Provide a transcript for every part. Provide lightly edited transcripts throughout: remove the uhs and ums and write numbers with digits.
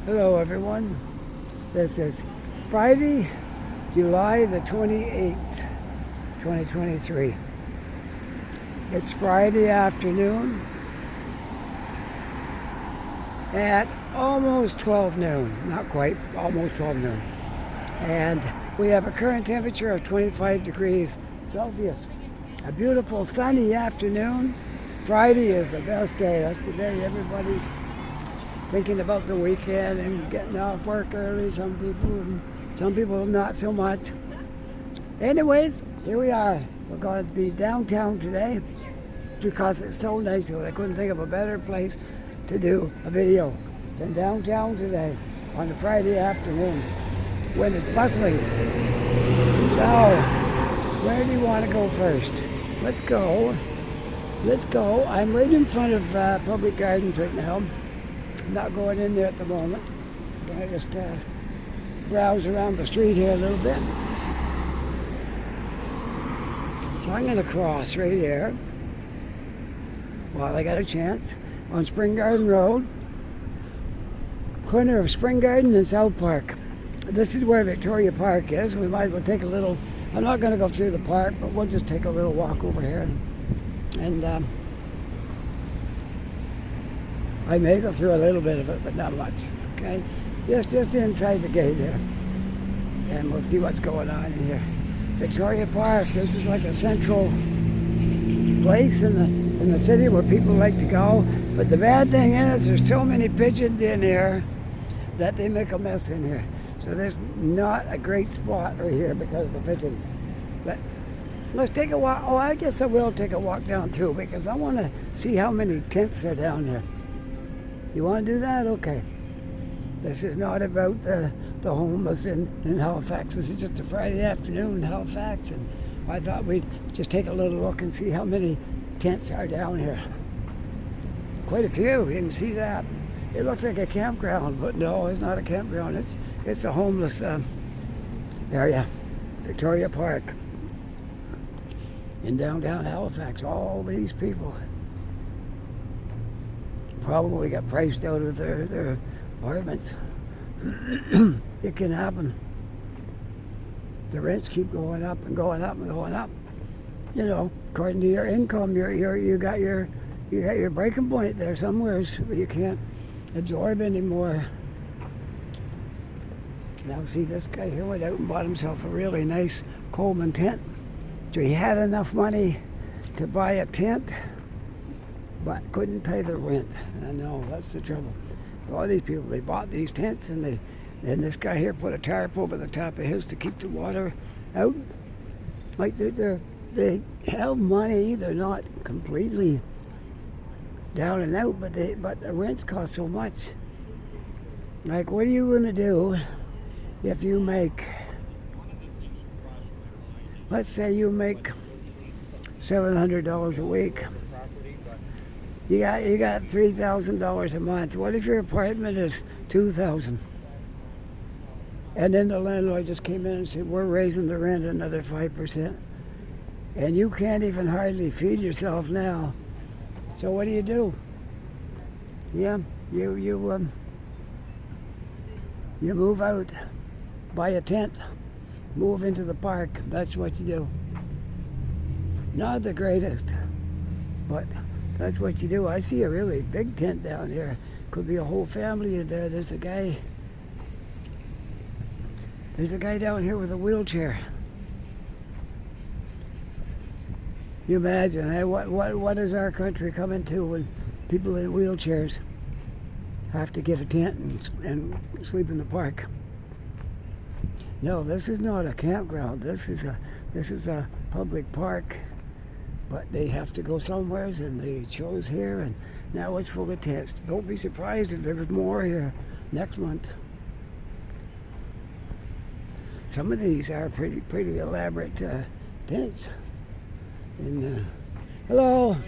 Hello everyone. This is Friday, July the 28th, 2023. It's Friday afternoon at almost 12 noon. Not quite, almost 12 noon. And we have a current temperature of 25 degrees Celsius. A beautiful sunny afternoon. Friday is the best day. That's the day everybody's thinking about the weekend and getting off work early. Some people not so much. Anyways, here we are. We're going to be downtown today because it's so nice. I couldn't think of a better place to do a video than downtown today on a Friday afternoon when it's bustling. So, where do you want to go first? Let's go. I'm right in front of Public Gardens right now. I'm not going in there at the moment. I'm going to just browse around the street here a little bit. So I'm going to cross right here while I got a chance on Spring Garden Road, corner of Spring Garden and South Park. This is where Victoria Park is. We might as well take a little, I'm not going to go through the park, but we'll just take a little walk over here. And I may go through a little bit of it, but not much, okay? Just inside the gate here. And we'll see what's going on in here. Victoria Park, this is like a central place in the city where people like to go. But the bad thing is there's so many pigeons in here that they make a mess in here. So there's not a great spot right here because of the pigeons. But let's take a walk. Oh, I guess I will take a walk down through because I want to see how many tents are down here. You want to do that? Okay. This is not about the homeless in Halifax. This is just a Friday afternoon in Halifax, and I thought we'd just take a little look and see how many tents are down here. Quite a few. You can see that. It looks like a campground, but no, it's not a campground. It's a homeless area. Victoria Park in downtown Halifax. All these people probably got priced out of their apartments. It can happen. The rents keep going up and going up and going up. You know, according to your income, you got your breaking point there somewhere. You can't absorb anymore. Now see, this guy here went out and bought himself a really nice Coleman tent. So he had enough money to buy a tent, but couldn't pay the rent. I know, that's the trouble. All these people, they bought these tents and this guy here put a tarp over the top of his to keep the water out. Like they have money, they're not completely down and out, but the rents cost so much. Like, what are you gonna do if you make, let's say you make $700 a week. You got $3,000 a month. What if your apartment is $2,000? And then the landlord just came in and said, we're raising the rent another 5%. And you can't even hardly feed yourself now. So what do? Yeah, you move out, buy a tent, move into the park. That's what you do. Not the greatest, but that's what you do. I see a really big tent down here. Could be a whole family in there. There's a guy down here with a wheelchair. You imagine, hey, what is our country coming to when people in wheelchairs have to get a tent and sleep in the park? No, this is not a campground. This is a public park. But they have to go somewhere, and they chose here, and now it's full of tents. Don't be surprised if there was more here next month. Some of these are pretty elaborate tents. And hello,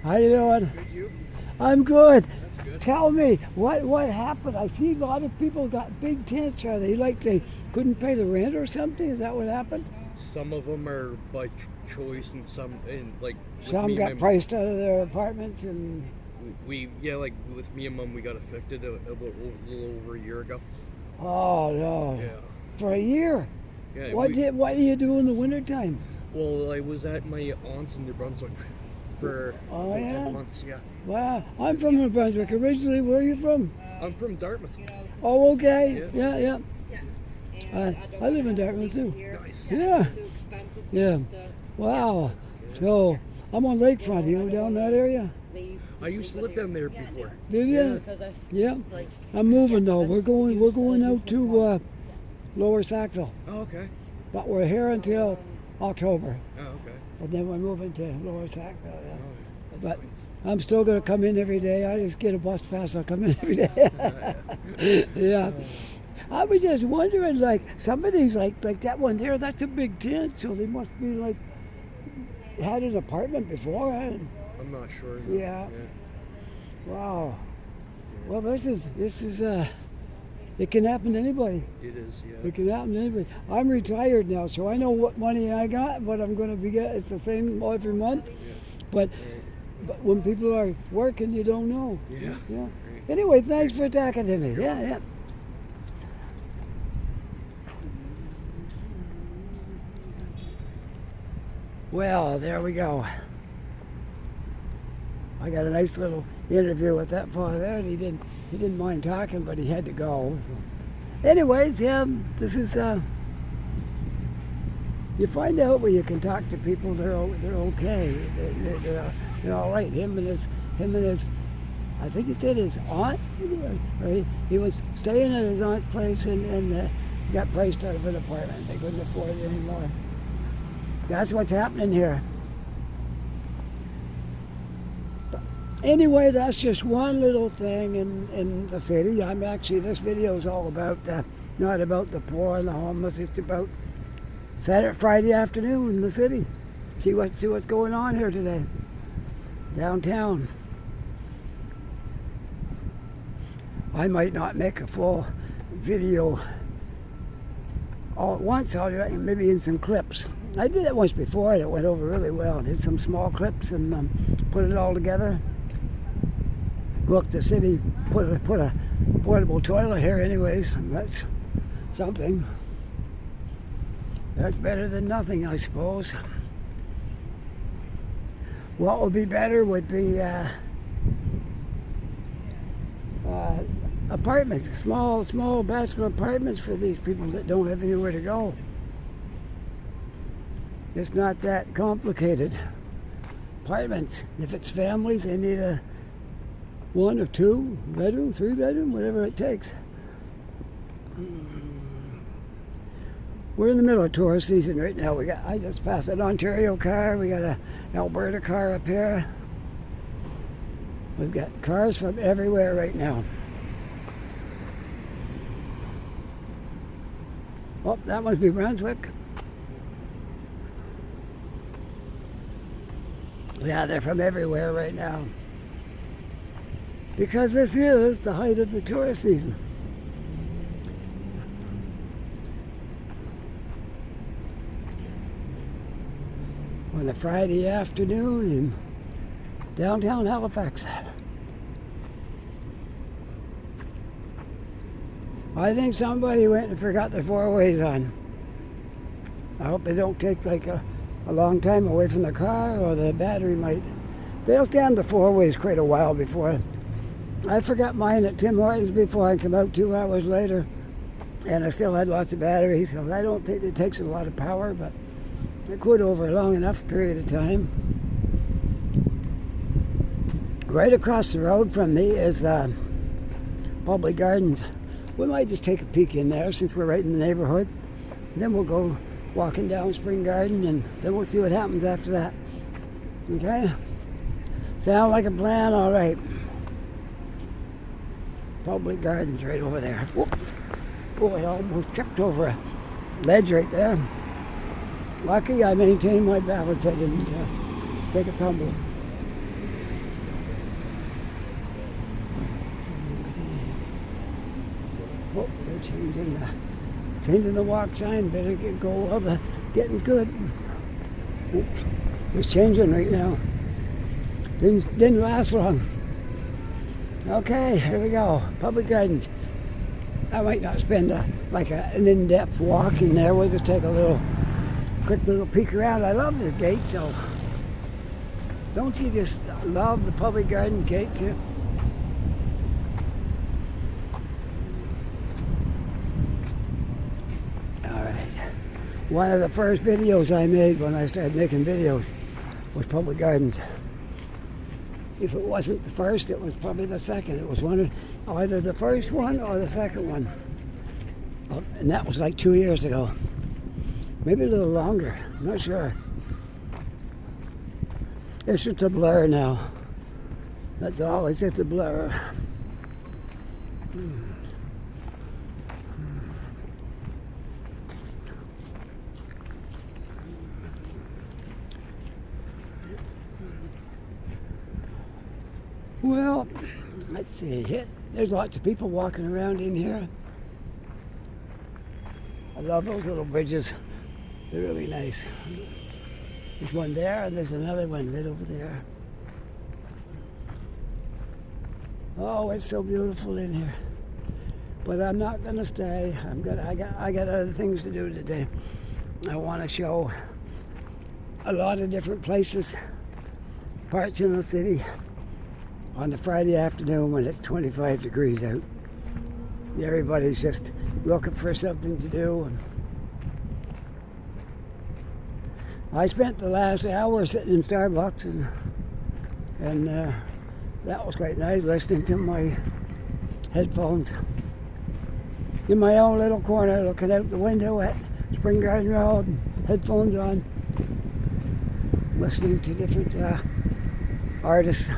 how you doing? Good, you? I'm good. That's good. Tell me what happened. I see a lot of people got big tents. Are they like they couldn't pay the rent or something? Is that what happened? Some of them are by choice, and some, and like Some got priced out of their apartments, and Yeah, like with me and Mom, we got evicted a little over a year ago. Oh no. Yeah. For a year. Yeah. What do you do in the wintertime? Well, I was at my aunt's in New Brunswick for about 10 months. Yeah. Wow. I'm from New Brunswick originally. Where are you from? I'm from Dartmouth. Oh, okay. Yeah. I live in Dartmouth too. Nice. Yeah. Yeah. Wow. So I'm on Lakefront. You down that area? I used to live down there before. Did you? Yeah. I'm moving though. We're going out to Lower Sackville. Oh, okay. But we're here until October. Oh, okay. And then we're moving to Lower Sackville. Yeah. Oh, that's But nice. I'm still going to come in every day. I just get a bus pass. I'll come in every day. Yeah. I was just wondering, like, some of these, like that one there, that's a big tent, so they must be, like, had an apartment before. I'm not sure. No. Yeah. Wow. Well, this is, it can happen to anybody. It is, yeah. It can happen to anybody. I'm retired now, so I know what money I got, what I'm going to be getting. It's the same every month. Yeah. But when people are working, you don't know. Yeah. Yeah. Anyway, thanks for talking to me. Yeah. Well, there we go. I got a nice little interview with that fellow there, and he didn't mind talking, but he had to go. Anyways, yeah, this is you find out where you can talk to people. They're okay. They're all right. Him and his. I think he said his aunt. Or he was staying at his aunt's place and got priced out of an apartment. They couldn't afford it anymore. That's what's happening here. But anyway, that's just one little thing in the city. I'm actually, this video is all about, not about the poor and the homeless. It's about Friday afternoon in the city. See what's going on here today, downtown. I might not make a full video all at once. I'll maybe in some clips. I did it once before and it went over really well. I did some small clips and put it all together. Look, the city put a portable toilet here anyways, and that's something. That's better than nothing, I suppose. What would be better would be apartments, small bachelor apartments for these people that don't have anywhere to go. It's not that complicated. Apartments. If it's families, they need a 1 or 2 bedroom, 3 bedroom, whatever it takes. We're in the middle of tourist season right now. I just passed an Ontario car. We got an Alberta car up here. We've got cars from everywhere right now. Oh, that must be Brunswick. Yeah, they're from everywhere right now. Because this is the height of the tourist season. On a Friday afternoon in downtown Halifax. I think somebody went and forgot the 4-ways on. I hope they don't take like a long time away from the car, or the battery might. They'll stand the 4-ways quite a while before. I forgot mine at Tim Hortons before I came out 2 hours later, and I still had lots of battery, so I don't think it takes a lot of power, but it could over a long enough period of time. Right across the road from me is Public Gardens. We might just take a peek in there since we're right in the neighborhood. And then we'll go walking down Spring Garden, and then we'll see what happens after that. Okay? Sound like a plan? All right. Public Gardens right over there. Whoop. Oh, I almost tripped over a ledge right there. Lucky I maintained my balance. I didn't take a tumble. Oh, they're changing the walk sign. Better go while the getting's good. Oops. It's changing right now. Didn't last long. Okay, here we go. Public Gardens. I might not spend an in-depth walk in there. We'll just take a quick little peek around. I love this gate, so don't you just love the Public Garden gates here? All right. One of the first videos I made when I started making videos was Public Gardens. If it wasn't the first, it was probably the second. It was either the first one or the second one. And that was like 2 years ago. Maybe a little longer. I'm not sure. It's just a blur now. That's all. It's just a blur. Well, let's see. There's lots of people walking around in here. I love those little bridges. They're really nice. There's one there, and there's another one right over there. Oh, it's so beautiful in here. But I'm not gonna stay. I got other things to do today. I want to show a lot of different places, parts in the city, on the Friday afternoon when it's 25 degrees out. Everybody's just looking for something to do. I spent the last hour sitting in Starbucks and that was quite nice, listening to my headphones in my own little corner, looking out the window at Spring Garden Road, headphones on, listening to different artists.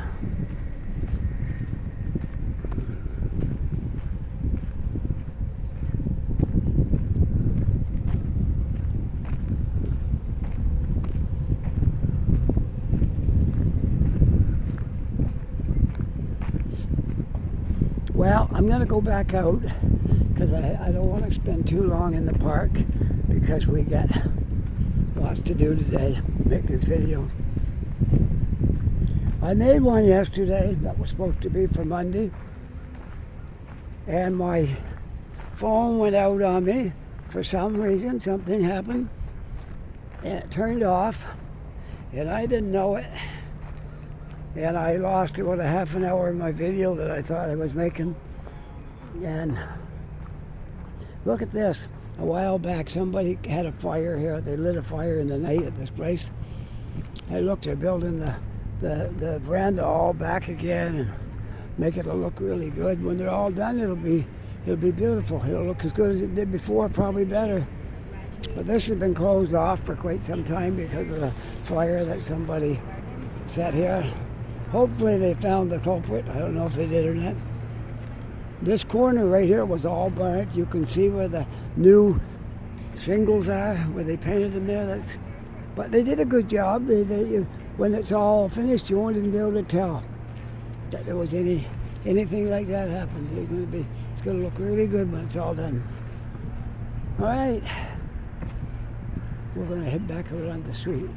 Well, I'm going to go back out because I don't want to spend too long in the park because we got lots to do today, make this video. I made one yesterday that was supposed to be for Monday, and my phone went out on me for some reason. Something happened and it turned off and I didn't know it. And I lost about a half an hour of my video that I thought I was making. And look at this. A while back, somebody had a fire here. They lit a fire in the night at this place. I looked, they're building the veranda all back again and make it look really good. When they're all done, it'll be beautiful. It'll look as good as it did before, probably better. But this has been closed off for quite some time because of the fire that somebody set here. Hopefully they found the culprit. I don't know if they did or not. This corner right here was all burnt. You can see where the new shingles are, where they painted them there. But they did a good job. When it's all finished, you won't even be able to tell that there was anything like that happened. It's going to look really good when it's all done. All right. We're going to head back out on the street.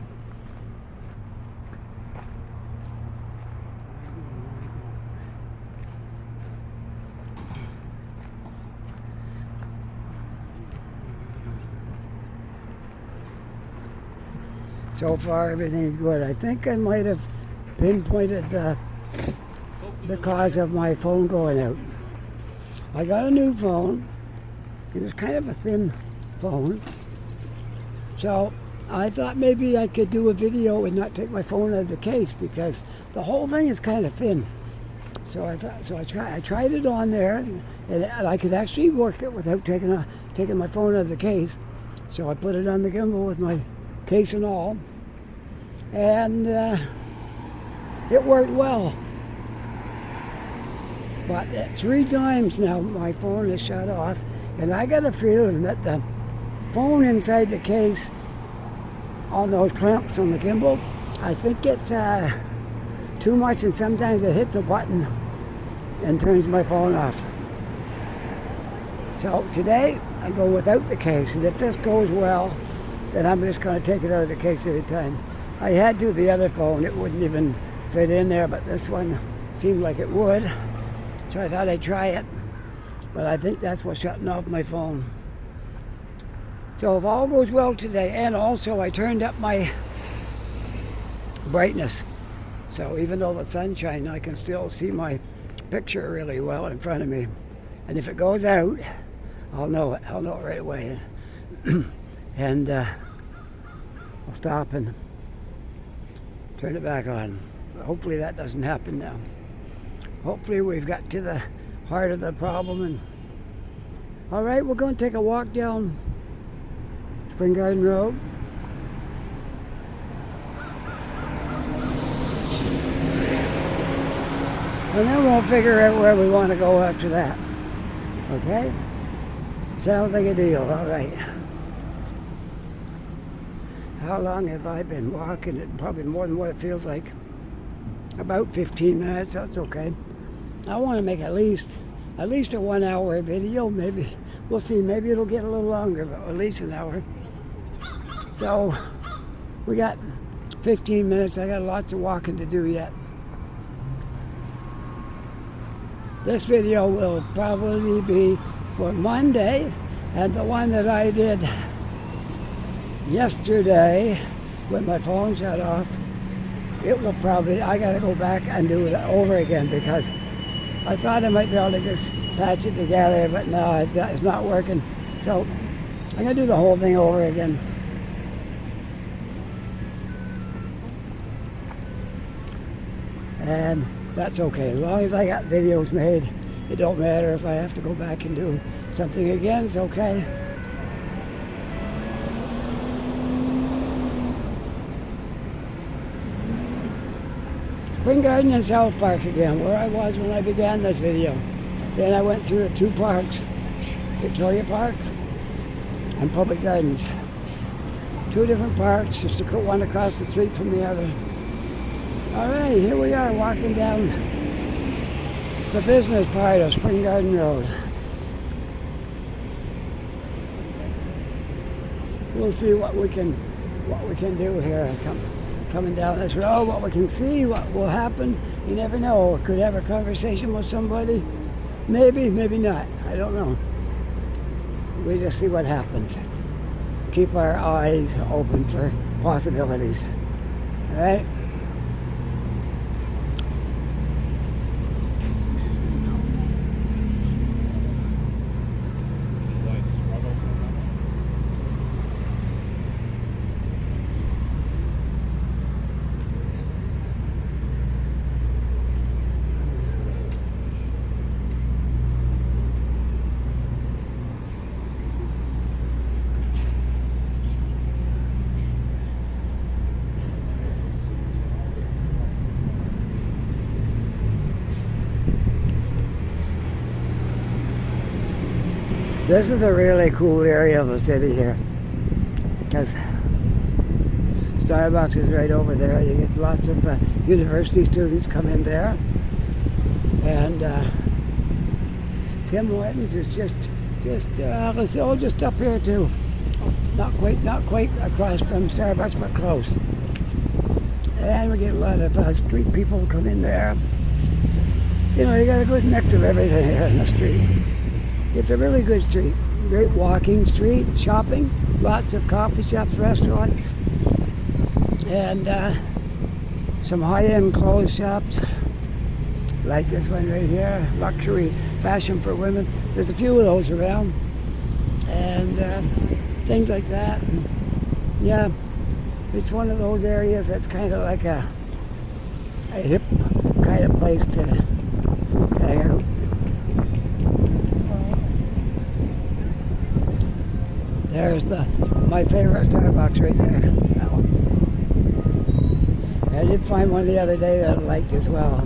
So far, everything's good. I think I might have pinpointed the cause of my phone going out. I got a new phone. It was kind of a thin phone. So I thought maybe I could do a video and not take my phone out of the case because the whole thing is kind of thin. So I tried it on there, and I could actually work it without taking my phone out of the case. So I put it on the gimbal with my case and all, and it worked well. But 3 times now my phone is shut off, and I got a feeling that the phone inside the case on those clamps on the gimbal, I think it's too much, and sometimes it hits a button and turns my phone off. So today I go without the case, and if this goes well, then I'm just going to take it out of the case every time. I had to the other phone, it wouldn't even fit in there, but this one seemed like it would. So I thought I'd try it, but I think that's what's shutting off my phone. So if all goes well today, and also I turned up my brightness. So even though the sun's shining, I can still see my picture really well in front of me. And if it goes out, I'll know it. I'll know it right away. And I'll stop and turn it back on. Hopefully that doesn't happen now. Hopefully we've got to the heart of the problem. And all right, we're going to take a walk down Spring Garden Road. And then we'll figure out where we want to go after that. Okay? Sounds like a deal. All right. How long have I been walking? It probably more than what it feels like. About 15 minutes. That's okay. I want to make at least a 1 hour video. Maybe we'll see. Maybe it'll get a little longer, but at least an hour. So we got 15 minutes. I got lots of walking to do yet. This video will probably be for Monday, and the one that I did yesterday when my phone shut off, it will probably, I gotta go back and do it over again because I thought I might be able to just patch it together, but no, it's not working. So I'm gonna do the whole thing over again. And that's okay. As long as I got videos made, it don't matter if I have to go back and do something again, it's okay. Spring Garden and South Park again, where I was when I began this video. Then I went through 2 parks, Victoria Park and Public Gardens. 2 different parks, just one across the street from the other. All right, here we are walking down the business part of Spring Garden Road. We'll see what we can do here. Coming down this road, what we can see, what will happen. You never know. Could have a conversation with somebody. Maybe, maybe not. I don't know. We just see what happens. Keep our eyes open for possibilities. All right? This is a really cool area of the city here because Starbucks is right over there. You get lots of university students come in there, and Tim Hortons is just up here too. Not quite across from Starbucks, but close. And we get a lot of street people come in there. You know, you got a good mix of everything here in the street. It's a really good street. Great walking street, shopping, lots of coffee shops, restaurants, and some high-end clothes shops, like this one right here, luxury fashion for women. There's a few of those around, and things like that. And, yeah, it's one of those areas that's kind of like a hip kind of place to hang out. There's my favorite Starbucks right there. That one. I did find one the other day that I liked as well.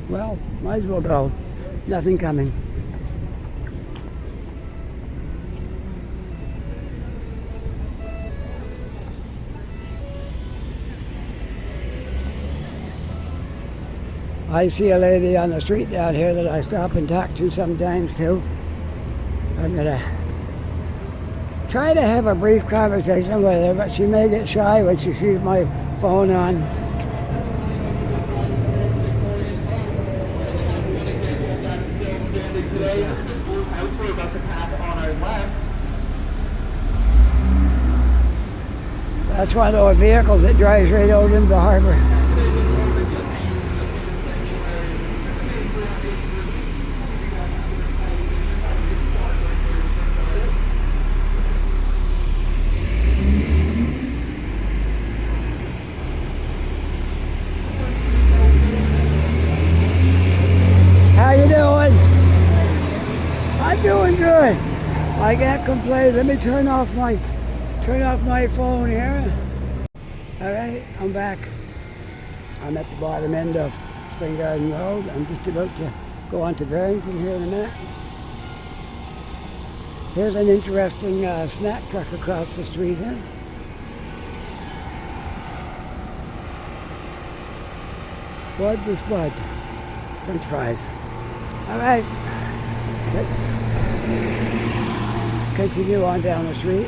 Well, might as well go. Nothing coming. I see a lady on the street down here that I stop and talk to sometimes too. I'm gonna try to have a brief conversation with her, but she may get shy when she sees my phone on. We're about to pass on our left. That's one of those vehicles that drives right out into the harbor. How you doing? I'm doing good. I can't complain. Let me turn off my phone here. All right, I'm back. I'm at the bottom end of Spring Garden Road. I'm just about to go on to Barrington here in a minute. Here's an interesting snack truck across the street here. Bud was Bud. French fries. All right, let's continue on down the street.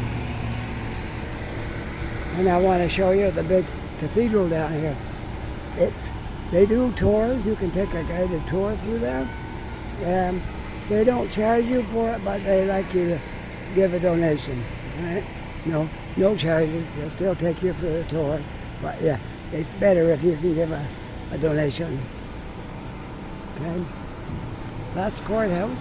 And I want to show you the big cathedral down here. They do tours. You can take a guided tour through there. And they don't charge you for it, but they like you to give a donation. Right? No charges. They'll still take you for the tour. But yeah, it's better if you can give a donation. Okay. That's the courthouse.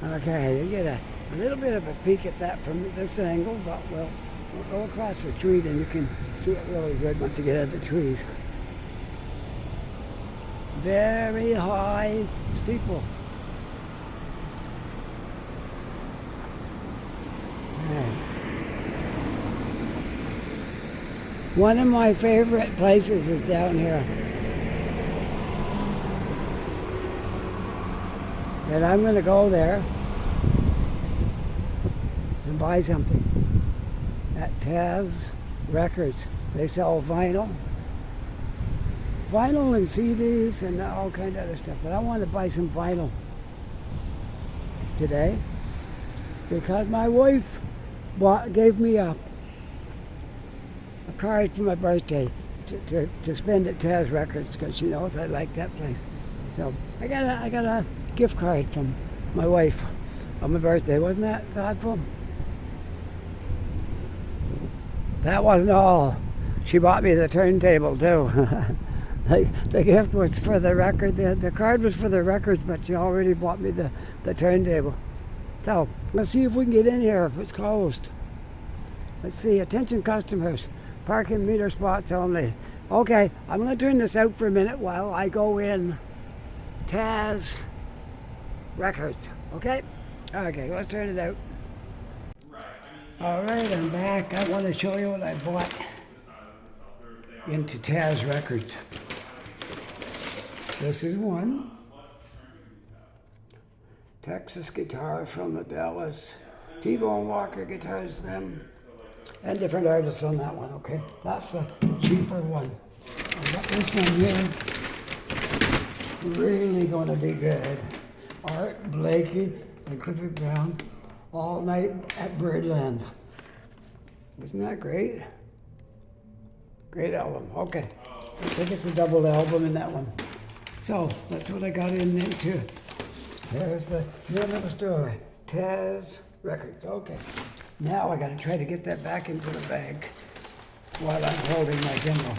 Okay, you get a little bit of a peek at that from this angle, but we'll go across the street and you can see it really good once you get out of the trees. Very high steeple. Okay. One of my favorite places is down here. And I'm going to go there and buy something at Taz Records. They sell vinyl and CDs and all kind of other stuff. But I want to buy some vinyl today because my wife gave me a card for my birthday to spend at Taz Records because she knows I like that place. So I got a gift card from my wife on my birthday. Wasn't that thoughtful? That wasn't all. She bought me the turntable too. The gift was for the record. The card was for the records, but she already bought me the turntable. So let's see if we can get in here if it's closed. Let's see. Attention customers. Parking meter spots only. Okay, I'm going to turn this out for a minute while I go in Taz Records. Okay? Okay, let's turn it out. All right, I'm back. I want to show you what I bought into Taz Records. This is one. Texas guitar from the Dallas. T-Bone Walker guitars, them. And different artists on that one, okay? That's a cheaper one. I got this one here. Really going to be good. Art Blakey and Clifford Brown. All Night at Birdland. Isn't that great? Great album. Okay. I think it's a double album in that one. So, that's what I got into. There's the name of the store. Taz Records. Okay. Now I got to try to get that back into the bag while I'm holding my gimbal.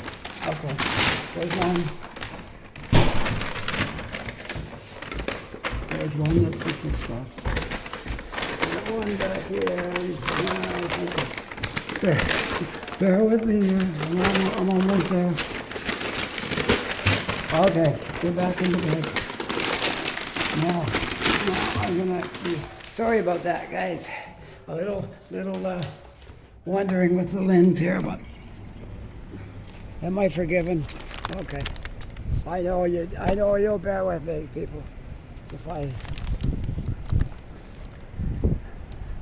Okay. There's one. There's one that's a success. There's one back here. Bear with me here. I'm almost there. Okay. Get back in the bag. Now I'm gonna. Sorry about that, guys. A little wandering with the lens here, but am I forgiven? Okay. I know you'll bear with me, people. If I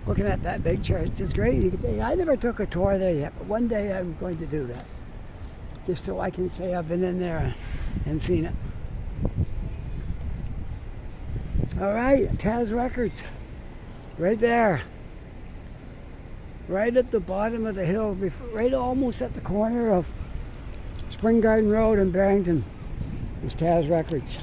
looking at that big church, it's great. I never took a tour there yet, but one day I'm going to do that, just so I can say I've been in there and seen it. All right, Taz Records, right there, right at the bottom of the hill, right almost at the corner of Spring Garden Road in Barrington, is Taz Records.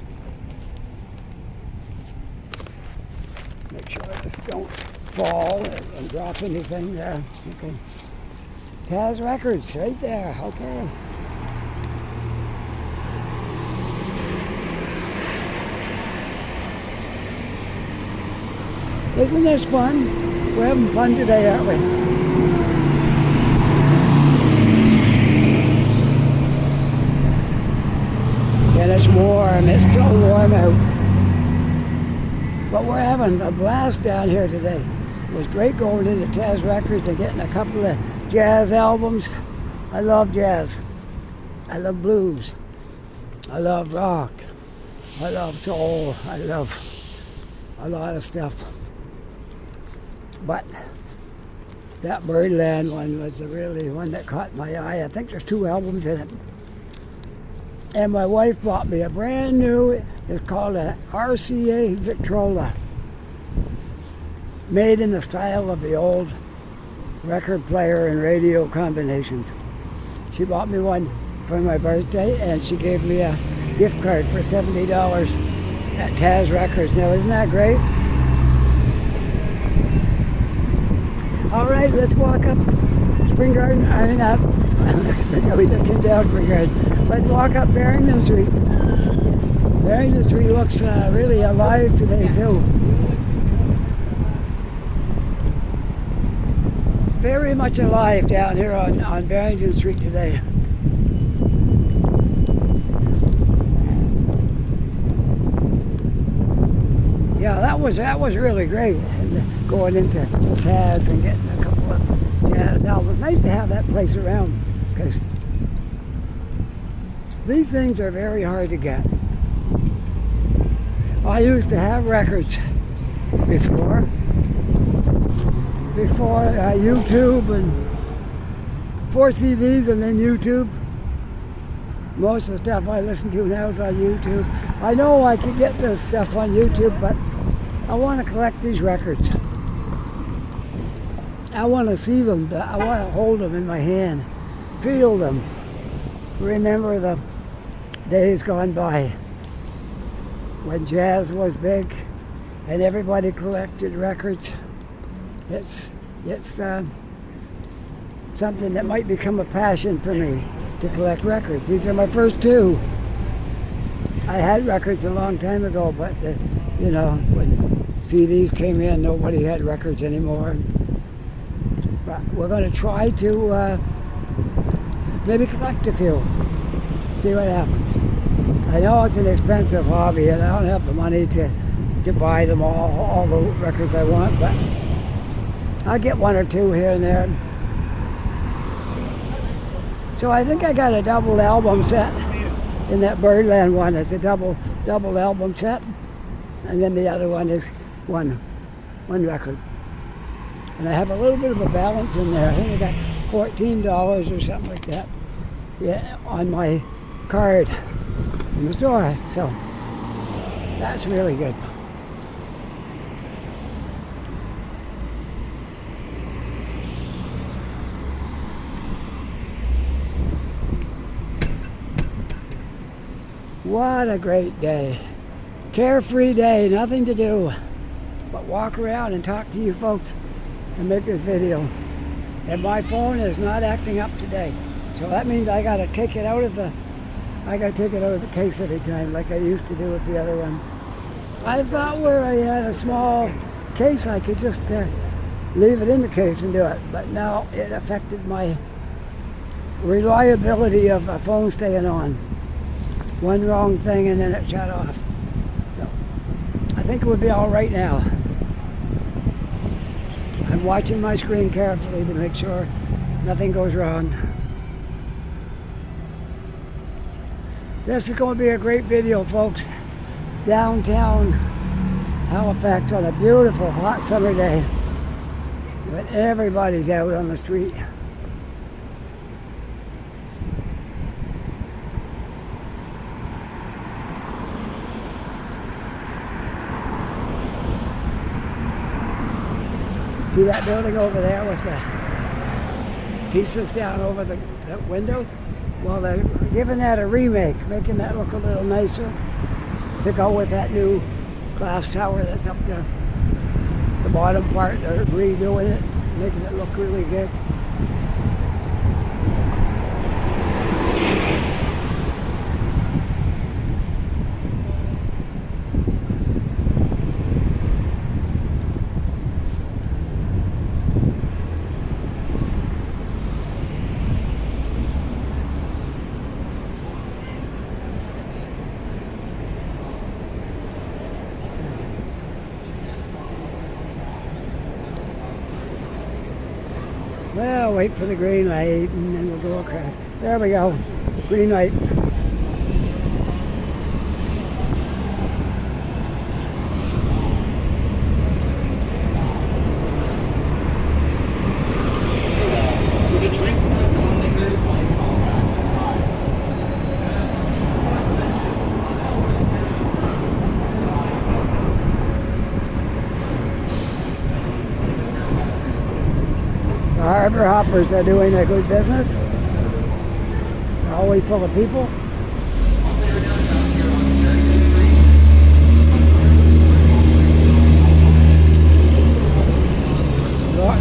Make sure I just don't fall and drop anything there. Okay. Taz Records, right there. Okay. Isn't this fun? We're having fun today, aren't we? And it's warm. It's still warm out. But we're having a blast down here today. It was great going into Taz Records and getting a couple of jazz albums. I love jazz. I love blues. I love rock. I love soul. I love a lot of stuff. But that Birdland one was really one that caught my eye. I think there's 2 albums in it. And my wife bought me a brand new, it's called a RCA Victrola. Made in the style of the old record player and radio combinations. She bought me one for my birthday, and she gave me a gift card for $70 at Taz Records. Now, isn't that great? All right, let's walk up Spring Garden. I mean, up. We just came down Spring Garden. Let's walk up Barrington Street. Barrington Street looks really alive today, too. Very much alive down here on Barrington Street today. Yeah, that was really great. And going into Taz and getting a couple of jazz albums. Nice to have that place around, because these things are very hard to get. I used to have records before YouTube, and 4 CDs and then YouTube. Most of the stuff I listen to now is on YouTube. I know I can get this stuff on YouTube, but I want to collect these records. I want to see them. I want to hold them in my hand, feel them, remember the days gone by when jazz was big and everybody collected records. It's something that might become a passion for me to collect records. These are my first 2. I had records a long time ago, but when CDs came in, nobody had records anymore. But we're going to try to maybe collect a few, see what happens. I know it's an expensive hobby, and I don't have the money to buy them all the records I want, but I'll get 1 or 2 here and there. So I think I got a double album set in that Birdland one. It's a double album set, and then the other one is one record. And I have a little bit of a balance in there. I think I got $14 or something like that, yeah, on my card in the store. So that's really good. What a great day. Carefree day, nothing to do but walk around and talk to you folks and make this video. And my phone is not acting up today. So that means I gotta take it out of the case every time, like I used to do with the other one. I thought where I had a small case I could just leave it in the case and do it, but now it affected my reliability of a phone staying on. One wrong thing and then it shut off. So I think it would be all right now. I'm watching my screen carefully to make sure nothing goes wrong. This is going to be a great video, folks. Downtown Halifax on a beautiful hot summer day. But everybody's out on the street. See that building over there with the pieces down over the windows? Well, they're giving that a remake, making that look a little nicer to go with that new glass tower that's up there. The bottom part, they're redoing it, making it look really good. Well, wait for the green light and then we'll go across. There we go. Green light. The harbor hoppers are doing a good business. They're always full of people.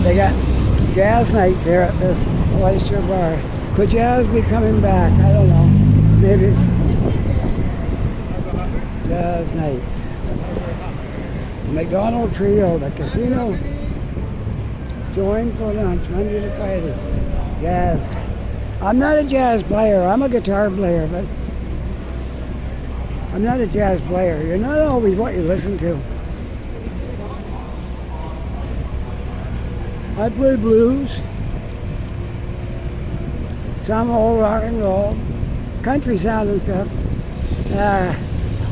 They got jazz nights here at this Oyster Bar. Could jazz be coming back? I don't know. Maybe. Jazz nights. The McDonald Trio, the casino. Join for lunch, Monday to Friday. Jazz. I'm not a jazz player. I'm a guitar player, but I'm not a jazz player. You're not always what you listen to. I play blues, some old rock and roll, country sounding stuff. A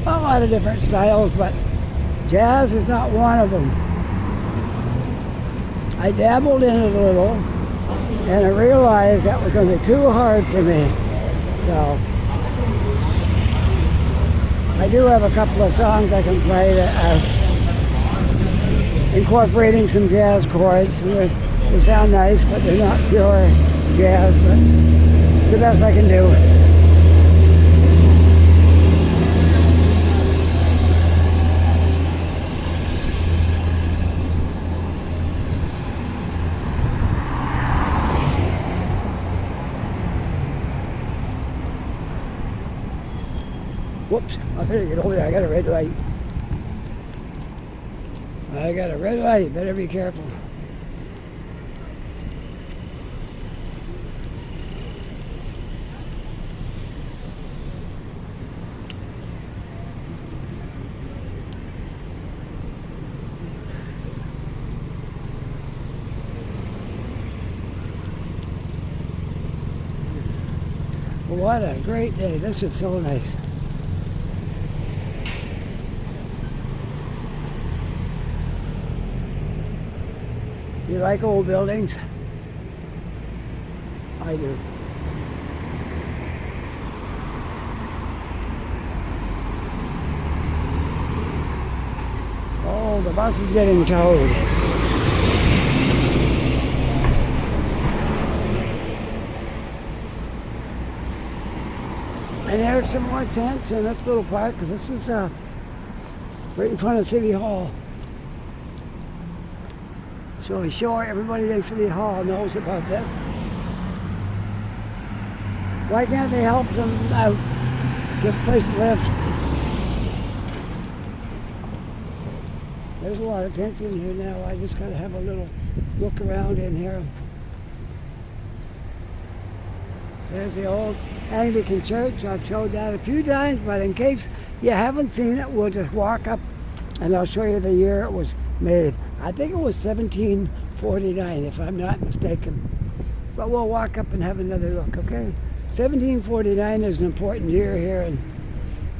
lot of different styles, but jazz is not one of them. I dabbled in it a little, and I realized that was going to be too hard for me. So, I do have a couple of songs I can play that are incorporating some jazz chords. They sound nice, but they're not pure jazz, but it's the best I can do. Whoops, I better get over there. I got a red light. I got a red light. Better be careful. What a great day. This is so nice. You like old buildings? I do. Oh, the bus is getting towed. And there's some more tents in this little park. This is right in front of City Hall. So we sure everybody in City Hall knows about this. Why can't they help them out? Get a place to live. There's a lot of tents in here now. I just gotta have a little look around in here. There's the old Anglican church. I've showed that a few times, but in case you haven't seen it, we'll just walk up and I'll show you the year it was made. I think it was 1749, if I'm not mistaken. But we'll walk up and have another look, okay? 1749 is an important year here in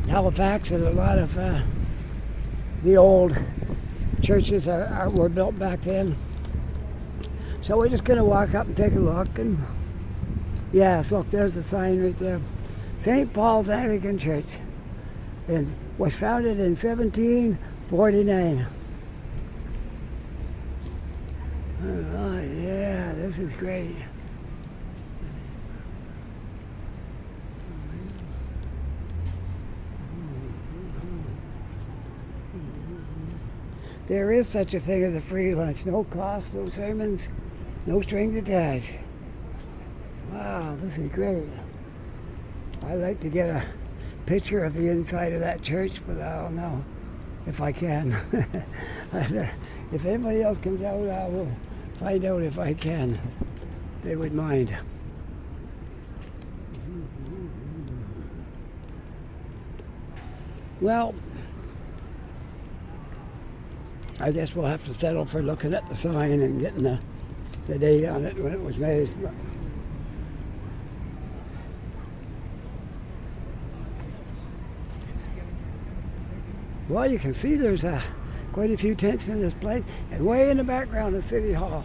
Halifax, and a lot of the old churches were built back then. So we're just going to walk up and take a look. And yes, look, there's the sign right there. St. Paul's Anglican Church. It was founded in 1749. Oh, yeah, this is great. There is such a thing as a free lunch. No cost, no sermons, no strings attached. Wow, this is great. I'd like to get a picture of the inside of that church, but I don't know if I can. If anybody else comes out, I will find out if I can. They would mind. Well, I guess we'll have to settle for looking at the sign and getting the date on it when it was made. Well, you can see there's quite a few tents in this place, and way in the background is City Hall,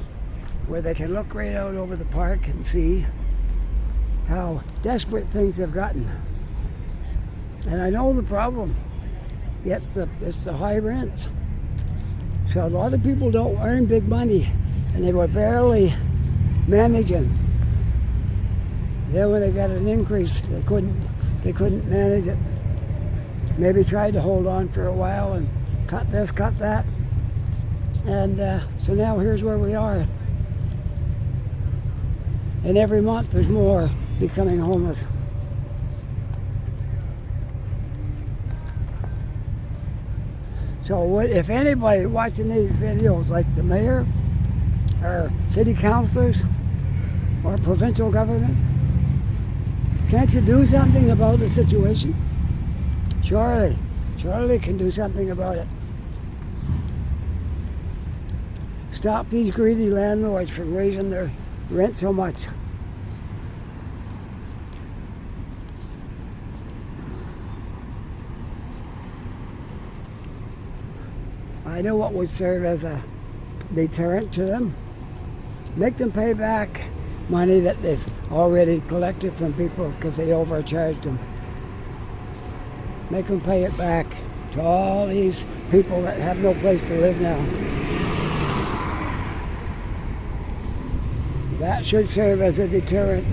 where they can look right out over the park and see how desperate things have gotten. And I know the problem. It's the high rents. So a lot of people don't earn big money, and they were barely managing. Then when they got an increase, they couldn't manage it. Maybe tried to hold on for a while and cut this, cut that. And so now here's where we are. And every month there's more becoming homeless. So if anybody watching these videos, like the mayor or city councilors or provincial government, can't you do something about the situation? Surely can do something about it. Stop these greedy landlords from raising their rent so much. I know what would serve as a deterrent to them. Make them pay back money that they've already collected from people because they overcharged them. Make them pay it back to all these people that have no place to live now. That should serve as a deterrent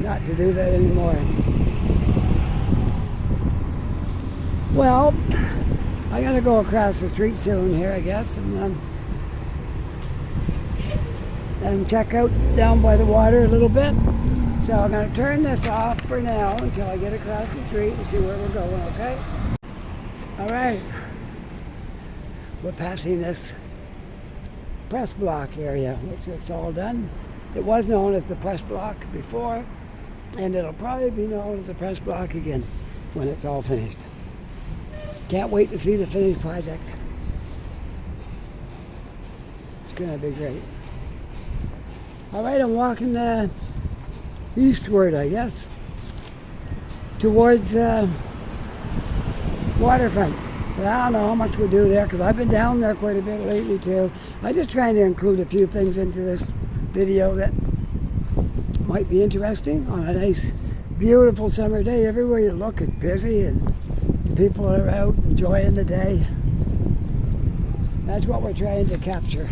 not to do that anymore. Well, I gotta go across the street soon here, I guess, and check out down by the water a little bit. So I'm gonna turn this off for now until I get across the street and see where we're going, okay? All right. We're passing this press block area, which it's all done. It was known as the press block before, and it'll probably be known as the press block again when it's all finished. Can't wait to see the finished project. It's gonna be great. All right, I'm walking eastward, I guess, towards waterfront. But I don't know how much we'll do there because I've been down there quite a bit lately too. I'm just trying to include a few things into this video that might be interesting on a nice, beautiful summer day. Everywhere you look, it's busy and people are out enjoying the day. That's what we're trying to capture.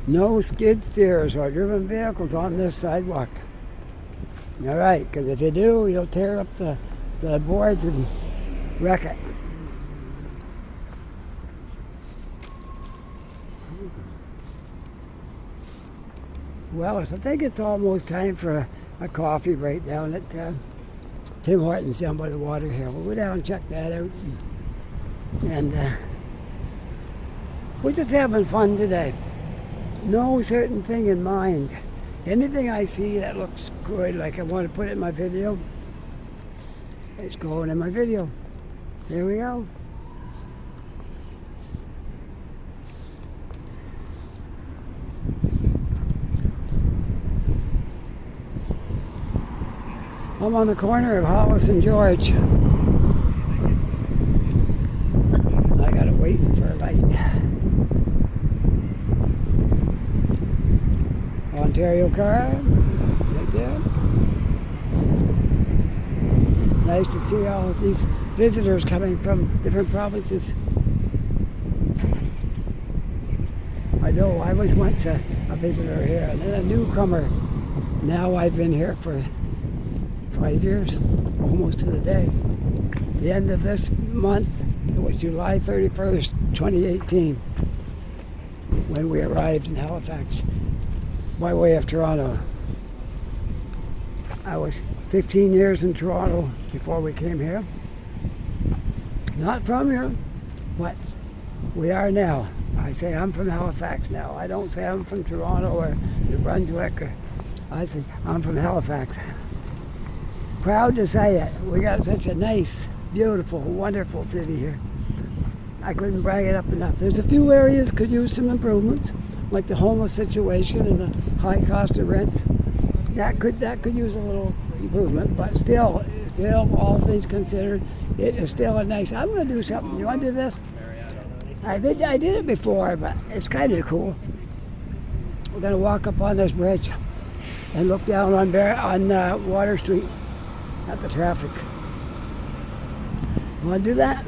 No skid steers or driven vehicles on this sidewalk. All right, because if you do, you'll tear up the boards and wreck it. Well, I think it's almost time for a coffee break down at Tim Hortons down by the water here. We'll go down and check that out. And we're just having fun today. No certain thing in mind. Anything I see that looks good, like I want to put it in my video, It's going in my video. Here we go. I'm on the corner of Hollis and George. I gotta wait for a light. Ontario car, right there. Nice to see all of these visitors coming from different provinces. I know I was once a visitor here and then a newcomer. Now I've been here for 5 years, almost to the day. The end of this month, it was July 31st, 2018, when we arrived in Halifax by way of Toronto. I was 15 years in Toronto before we came here. Not from here, but we are now. I say I'm from Halifax now. I don't say I'm from Toronto or New Brunswick. I say I'm from Halifax. Proud to say it. We got such a nice, beautiful, wonderful city here. I couldn't brag it up enough. There's a few areas could use some improvements, like the homeless situation and the high cost of rents. That could use a little improvement, but still, all things considered, it is still a nice. I'm going to do something. You want to do this? I did it before, but it's kind of cool. We're going to walk up on this bridge and look down on Water Street at the traffic. You want to do that?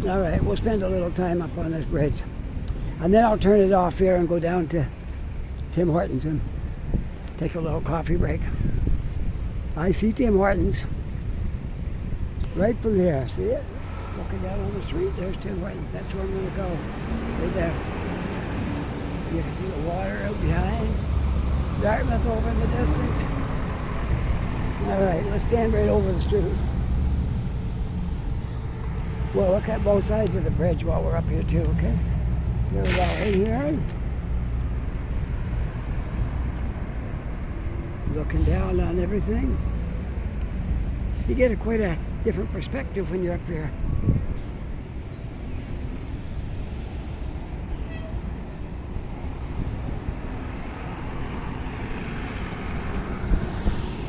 All right, we'll spend a little time up on this bridge. And then I'll turn it off here and go down to Tim Hortons and take a little coffee break. I see Tim Hortons right from here. See it? Looking down on the street, there's Tim Hortons. That's where I'm going to go. Right there. You can see the water out behind. Dartmouth over in the distance. All right, let's stand right over the street. We'll look at both sides of the bridge while we're up here too, okay? Here we go, right here. Looking down on everything. You get quite a different perspective when you're up here.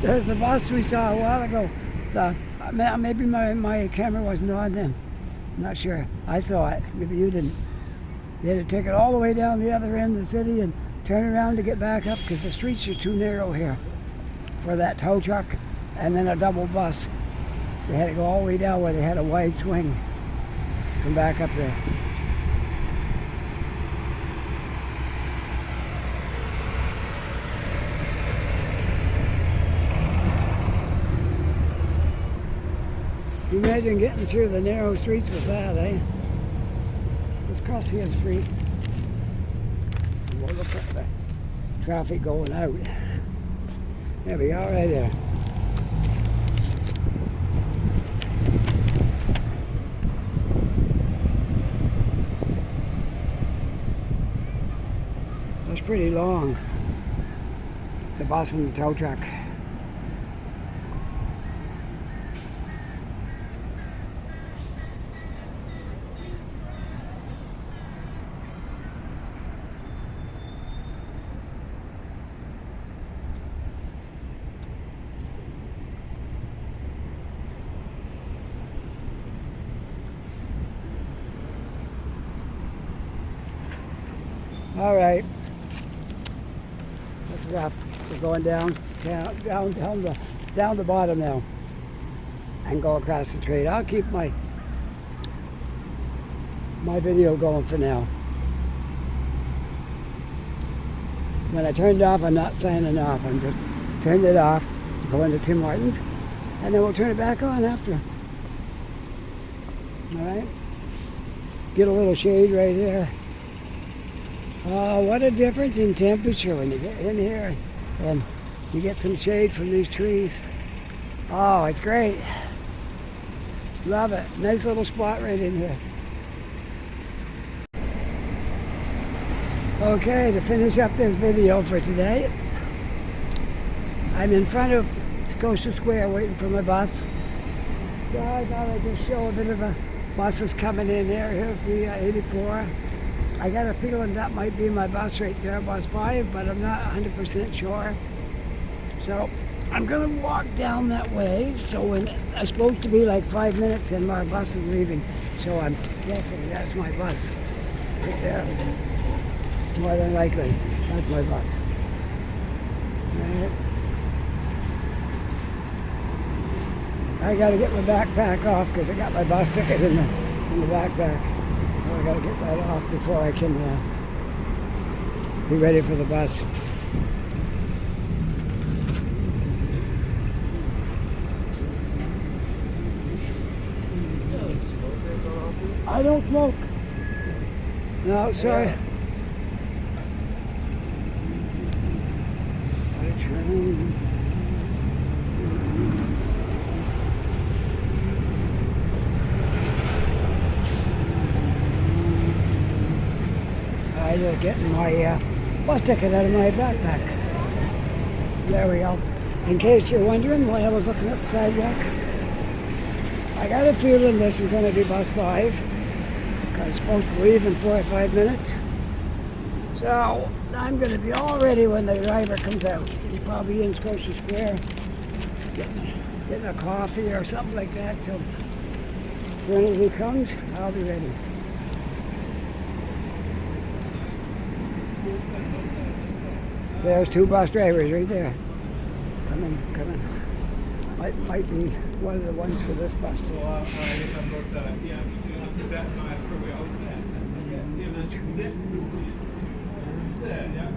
There's the bus we saw a while ago. Maybe my camera wasn't on then. Not sure. I saw it. Maybe you didn't. They had to take it all the way down the other end of the city and turn around to get back up because the streets are too narrow here for that tow truck and then a double bus. They had to go all the way down where they had a wide swing. Come back up there. Imagine getting through the narrow streets with that, eh? Let's cross the other street. We'll look at the traffic going out. There we are, right there. That's pretty long. The bus and the tow truck. All right, that's enough. We're going down the bottom now, and go across the street. I'll keep my video going for now. When I turned it off, I'm not signing off. I'm just turned it off to go into Tim Hortons, and then we'll turn it back on after. All right. Get a little shade right here. Oh, what a difference in temperature when you get in here and you get some shade from these trees. Oh, it's great. Love it. Nice little spot right in here. Okay, to finish up this video for today, I'm in front of Scotia Square waiting for my bus. So I thought I'd just show a bit of a buses coming in here. Here's the 84. I got a feeling that might be my bus right there, bus 5, but I'm not 100% sure. So I'm gonna walk down that way. So when it's supposed to be like 5 minutes and my bus is leaving. So I'm guessing that's my bus right there. More than likely, that's my bus. Right. I gotta get my backpack off because I got my bus ticket in the backpack. So I gotta get that off before I can be ready for the bus. I don't smoke. No, sorry. I just getting my bus ticket out of my backpack. There we go. In case you're wondering why I was looking at the sidewalk, I got a feeling this is going to be bus 5 because it's supposed to leave in 4 or 5 minutes. So I'm going to be all ready when the driver comes out. He's probably in Scotia Square getting a coffee or something like that. So as soon as he comes, I'll be ready. There's 2 bus drivers right there. Coming. Might be one of the ones for this bus. So I guess I'm both set up. Yeah, me too. I'll put that in my freeway all set. Yes, yeah, that's it. Yeah.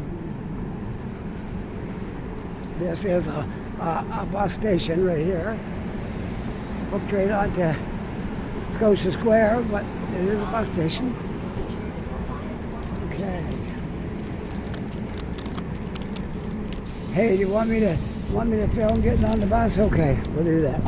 This is a bus station right here. Hooked right onto Scotia Square, but it is a bus station. Okay. Hey, do you want me to film getting on the bus? Okay, we'll do that.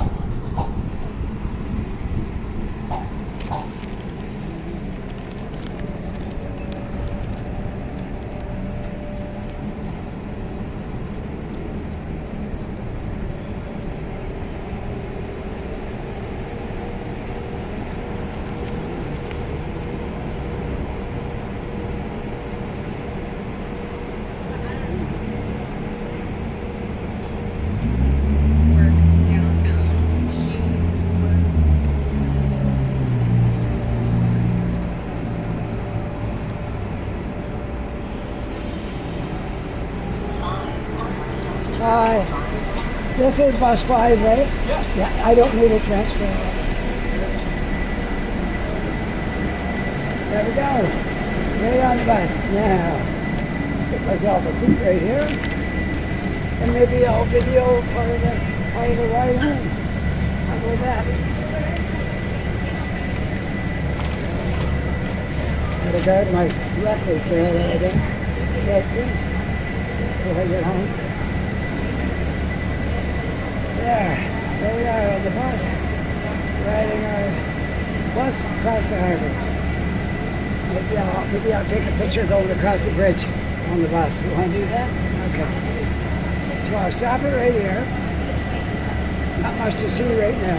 This is bus 5, right? Yeah, I don't need a transfer. There we go. Right on the bus. Now, get myself a seat right here. And maybe I'll video part of the ride home. How about that? Gotta guard my records there that I did. Right there. Before I get home. There we are on the bus, riding our bus across the harbor. Maybe I'll take a picture going across the bridge on the bus. You want to do that? Okay. So I'll stop it right here. Not much to see right now.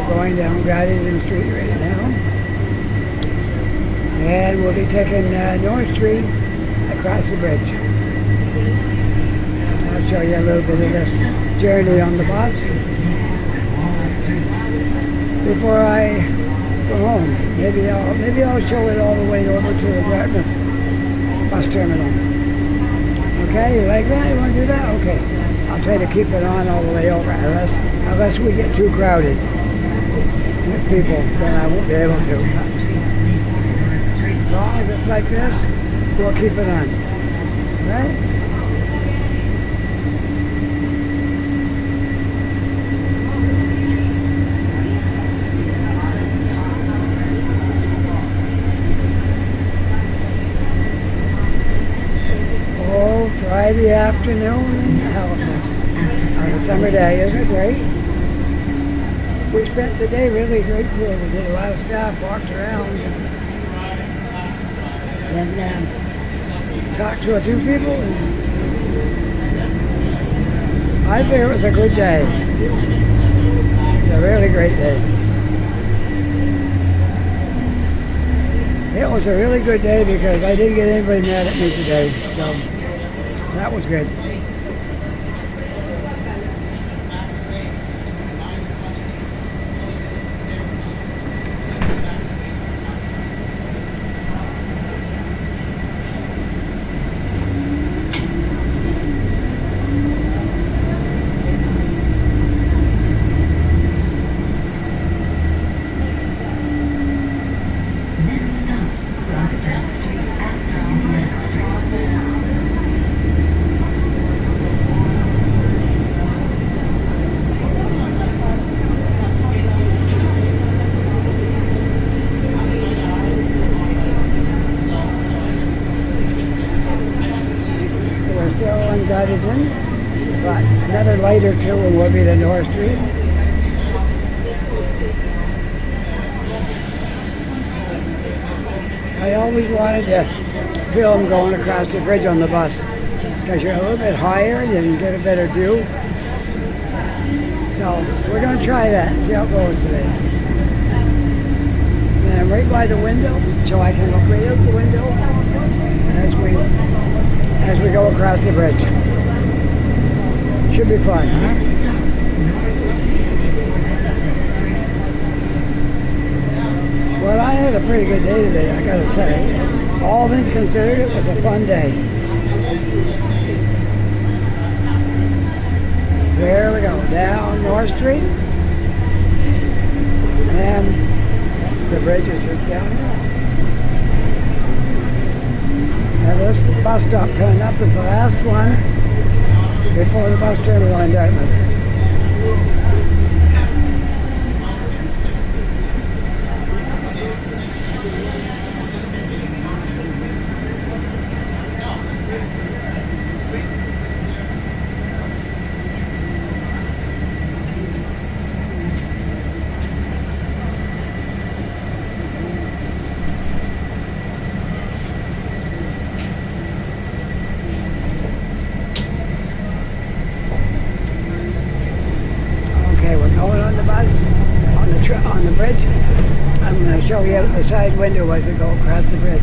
Going down Goddard Street right now. And we'll be taking North Street across the bridge. That's I'll show you a little bit of this journey on the bus before I go home. Maybe I'll show it all the way over to the Dartmouth bus terminal. Okay, you like that? You want to do that? Okay. I'll try to keep it on all the way over unless we get too crowded with people, then I won't be able to. As long as it's like this, we'll keep it on. Right? Oh, Friday afternoon in Halifax on a summer day. Isn't it great? We spent the day really great today. We did a lot of stuff, walked around, and talked to a few people. And I think it was a good day. It was a really great day. It was a really good day because I didn't get anybody mad at me today. So that was good. But another light or two and we'll be to North Street. I always wanted to film going across the bridge on the bus because you're a little bit higher and you can get a better view. So we're going to try that and see how it goes today. And I'm right by the window so I can look right out the window as we go across the bridge. Should be fun, huh? Well, I had a pretty good day today, I gotta say. All things considered, it was a fun day. There we go, down North Street. And the bridge is just down here. Now this bus stop coming up is the last one before the bus terminal in Dartmouth. On the bridge. I'm going to show you out the side window as we go across the bridge.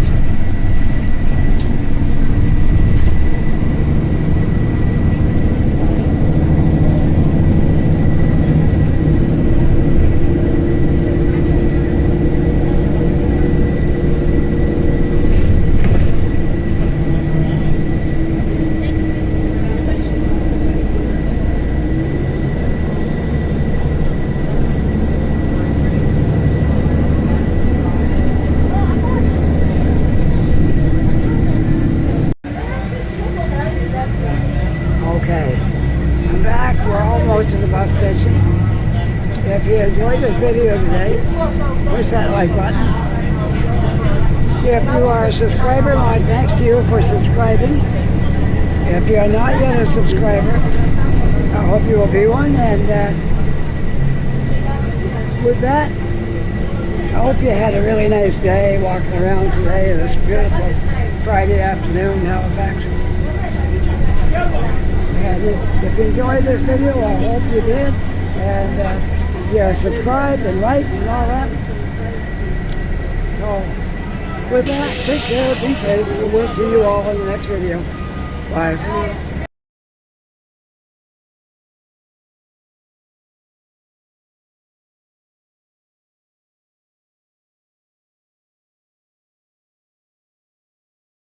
Okay, I'm back. We're almost to the bus station. If you enjoyed this video today, push that like button. If you are a subscriber, my thanks to you for subscribing. If you're not yet a subscriber, I hope you will be one. And with that, I hope you had a really nice day walking around today. This beautiful Friday afternoon in Halifax. And if you enjoyed this video, I hope you did. And yeah, subscribe and like and all that. So with that, take care, be safe, and we'll see you all in the next video. Bye for now.